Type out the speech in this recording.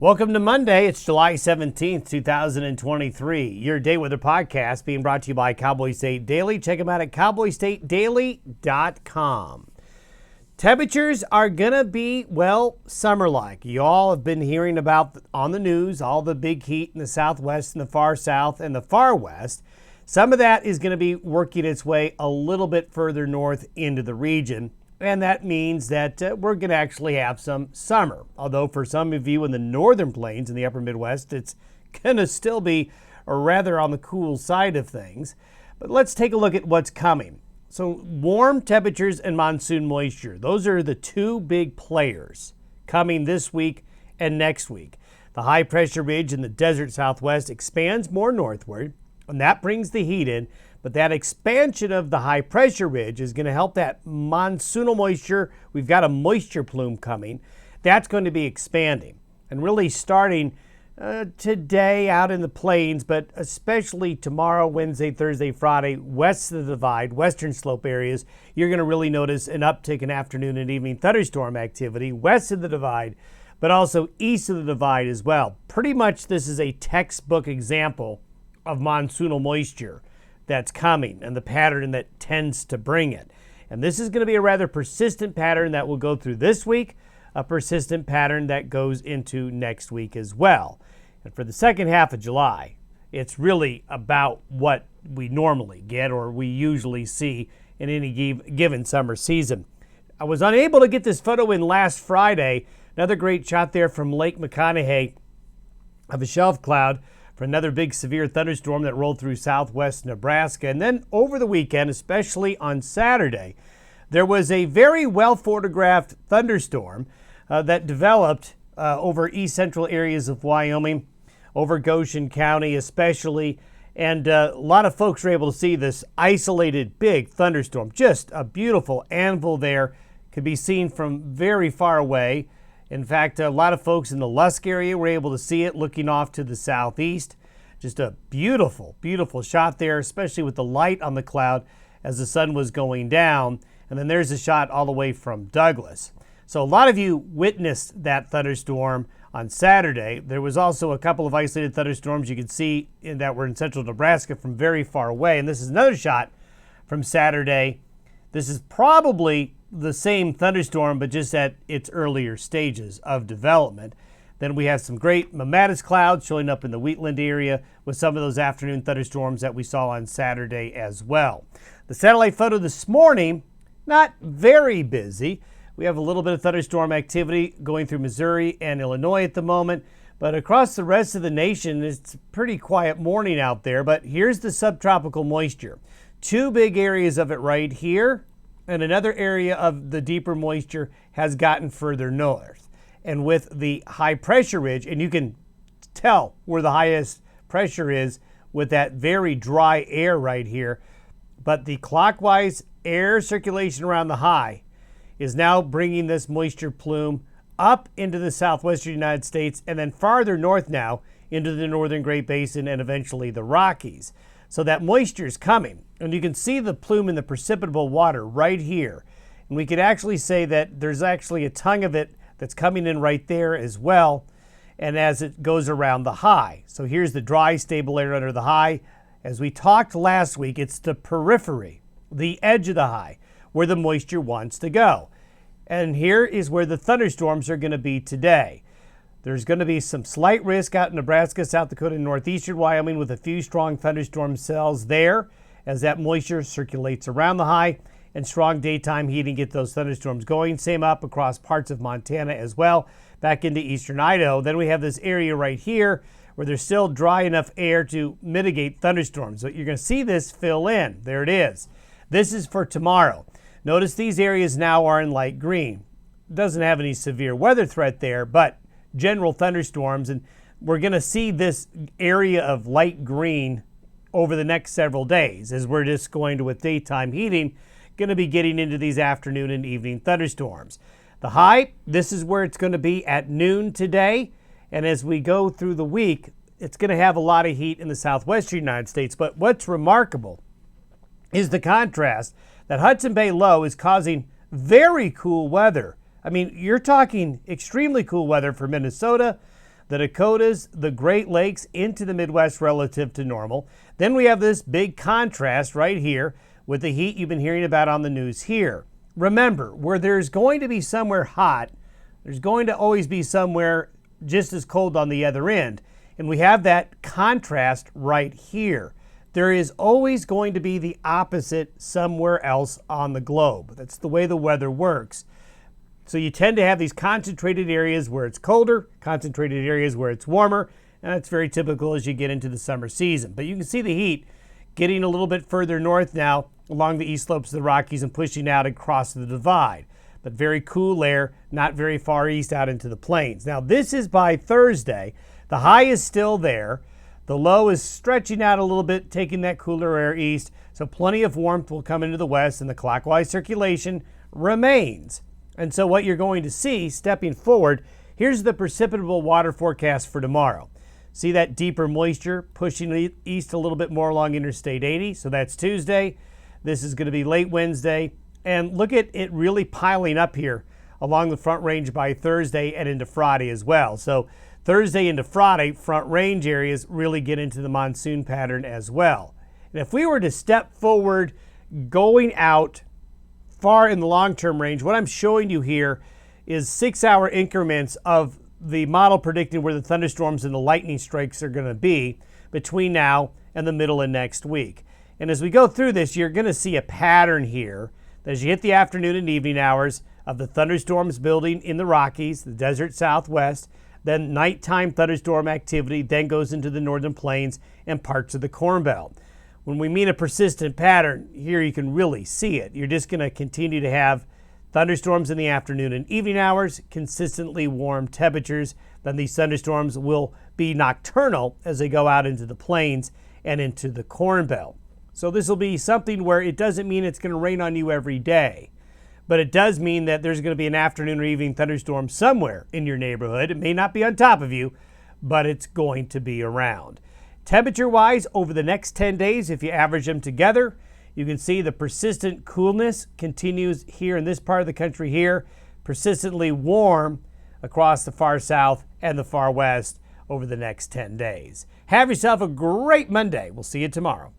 Welcome to Monday. It's July 17th, 2023. Your Day Weather Podcast being brought to you by Cowboy State Daily. Check them out at cowboystatedaily.com. Temperatures are going to be, summer-like. You all have been hearing about on the news, all the big heat in the southwest and the far south and the far west. Some of that is going to be working its way a little bit further north into the region. And that means that we're going to actually have some summer. Although for some of you in the northern plains in the upper Midwest, it's going to still be rather on the cool side of things. But let's take a look at what's coming. So warm temperatures and monsoon moisture. Those are the two big players coming this week and next week. The high pressure ridge in the desert southwest expands more northward, and that brings the heat in. But that expansion of the high pressure ridge is going to help that monsoonal moisture. We've got a moisture plume coming. That's going to be expanding and really starting today out in the plains, but especially tomorrow, Wednesday, Thursday, Friday, west of the divide, western slope areas. You're going to really notice an uptick in afternoon and evening thunderstorm activity west of the divide, but also east of the divide as well. Pretty much this is a textbook example of monsoonal moisture that's coming and the pattern that tends to bring it. And this is going to be a rather persistent pattern that will go through this week, a persistent pattern that goes into next week as well. And for the second half of July, it's really about what we normally get or we usually see in any given summer season. I was unable to get this photo in last Friday. Another great shot there from Lake McConaughey of a shelf cloud for another big severe thunderstorm that rolled through southwest Nebraska. And then over the weekend, especially on Saturday, there was a very well photographed thunderstorm that developed over east central areas of Wyoming, over Goshen County especially. And a lot of folks were able to see this isolated big thunderstorm. Just a beautiful anvil there, could be seen from very far away. In fact, a lot of folks in the Lusk area were able to see it looking off to the southeast. Just a beautiful, beautiful shot there, especially with the light on the cloud as the sun was going down. And then there's a shot all the way from Douglas. So a lot of you witnessed that thunderstorm on Saturday. There was also a couple of isolated thunderstorms you could see that were in central Nebraska from very far away. And this is another shot from Saturday. This is probably the same thunderstorm, but just at its earlier stages of development. Then we have some great mammatus clouds showing up in the Wheatland area with some of those afternoon thunderstorms that we saw on Saturday as well. The satellite photo this morning, not very busy. We have a little bit of thunderstorm activity going through Missouri and Illinois at the moment, but across the rest of the nation, it's a pretty quiet morning out there. But here's the subtropical moisture. Two big areas of it right here, and another area of the deeper moisture has gotten further north. And with the high pressure ridge, and you can tell where the highest pressure is with that very dry air right here, but the clockwise air circulation around the high is now bringing this moisture plume up into the southwestern United States and then farther north now into the northern Great Basin and eventually the Rockies. So that moisture is coming, and you can see the plume in the precipitable water right here. And we could actually say that there's actually a tongue of it that's coming in right there as well, and as it goes around the high. So here's the dry, stable air under the high. As we talked last week, it's the periphery, the edge of the high, where the moisture wants to go. And here is where the thunderstorms are going to be today. There's going to be some slight risk out in Nebraska, South Dakota, and northeastern Wyoming with a few strong thunderstorm cells there as that moisture circulates around the high, and strong daytime heating get those thunderstorms going. Same up across parts of Montana as well, back into eastern Idaho. Then we have this area right here where there's still dry enough air to mitigate thunderstorms. So you're going to see this fill in. There it is. This is for tomorrow. Notice these areas now are in light green. Doesn't have any severe weather threat there, but general thunderstorms. And we're going to see this area of light green over the next several days as we're just going to, with daytime heating, going to be getting into these afternoon and evening thunderstorms. The high, this is where it's going to be at noon today. And as we go through the week, it's going to have a lot of heat in the southwestern United States. But what's remarkable is the contrast that Hudson Bay low is causing very cool weather. I mean, you're talking extremely cool weather for Minnesota, the Dakotas, the Great Lakes into the Midwest relative to normal. Then we have this big contrast right here with the heat you've been hearing about on the news here. Remember, where there's going to be somewhere hot, there's going to always be somewhere just as cold on the other end. And we have that contrast right here. There is always going to be the opposite somewhere else on the globe. That's the way the weather works. So you tend to have these concentrated areas where it's colder, concentrated areas where it's warmer, and that's very typical as you get into the summer season. But you can see the heat getting a little bit further north now along the east slopes of the Rockies and pushing out across the divide. But very cool air, not very far east out into the plains. Now this is by Thursday. The high is still there. The low is stretching out a little bit, taking that cooler air east. So plenty of warmth will come into the west and the clockwise circulation remains. And so what you're going to see stepping forward, here's the precipitable water forecast for tomorrow. See that deeper moisture pushing east a little bit more along Interstate 80. So that's Tuesday. This is going to be late Wednesday. And look at it really piling up here along the Front Range by Thursday and into Friday as well. So Thursday into Friday, Front Range areas really get into the monsoon pattern as well. And if we were to step forward going out far in the long-term range, what I'm showing you here is 6-hour increments of the model predicting where the thunderstorms and the lightning strikes are going to be between now and the middle of next week. And as we go through this, you're going to see a pattern here as you hit the afternoon and evening hours of the thunderstorms building in the Rockies, the desert Southwest, then nighttime thunderstorm activity then goes into the northern plains and parts of the Corn Belt. When we mean a persistent pattern, here you can really see it. You're just going to continue to have thunderstorms in the afternoon and evening hours, consistently warm temperatures. Then these thunderstorms will be nocturnal as they go out into the plains and into the Corn Belt. So this will be something where it doesn't mean it's going to rain on you every day, but it does mean that there's going to be an afternoon or evening thunderstorm somewhere in your neighborhood. It may not be on top of you, but it's going to be around. Temperature-wise, over the next 10 days, if you average them together, you can see the persistent coolness continues here in this part of the country here, persistently warm across the far south and the far west over the next 10 days. Have yourself a great Monday. We'll see you tomorrow.